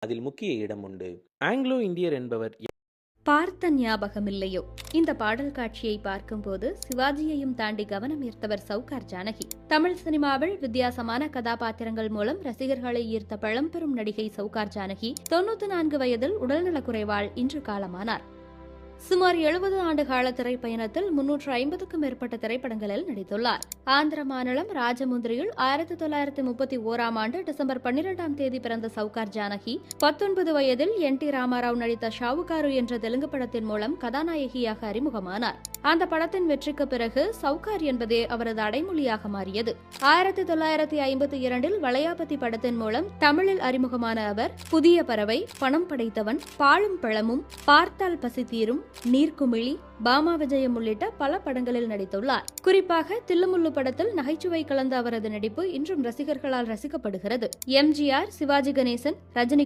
அதில் முக்கிய இடம் உண்டு. ஆங்கிலோ இந்தியர் என்பவர் பார்த்த ஞாபகமில்லையோ? இந்த பாடல் காட்சியை பார்க்கும்போது சிவாஜியையும் தாண்டி கவனம் ஈர்த்தவர் சவுகார் ஜானகி. தமிழ் சினிமாவில் வித்தியாசமான கதாபாத்திரங்கள் மூலம் ரசிகர்களை ஈர்த்த பழம்பெரும் நடிகை சவுகார் ஜானகி 94 வயதில் உடல்நலக்குறைவால் இன்று காலமானார். சுமார் 70 ஆண்டு கால திரைப்பயணத்தில் 350க்கும் மேற்பட்ட திரைப்படங்களில் நடித்துள்ளார். ஆந்திர மாநிலம் ராஜமுந்திரியில் 1931ஆம் ஆண்டு டிசம்பர் 12ஆம் தேதி பிறந்த சவுகார் ஜானகி 19 வயதில் NT ராமாராவ் நடித்த ஷாவுகாரு என்ற தெலுங்கு படத்தின் மூலம் கதாநாயகியாக அறிமுகமானார். அந்த படத்தின் வெற்றிக்கு பிறகு சவுகார் என்பதே அவரது அடைமொழியாக மாறியது. 1952இல் வளையாபதி படத்தின் மூலம் தமிழில் அறிமுகமான அவர் புதிய பறவை, பணம் படைத்தவன், பாலும் பழமும், பார்த்தால் பசி தீரும், நீர்க்குமிழி, பாமா விஜயம் உள்ளிட்ட பல படங்களில் நடித்துள்ளார். குறிப்பாக தில்லுமுல்லு படத்தில் நகைச்சுவை கலந்த அவரது நடிப்பு இன்றும் ரசிகர்களால் ரசிக்கப்படுகிறது. MGR, சிவாஜி கணேசன், ரஜினி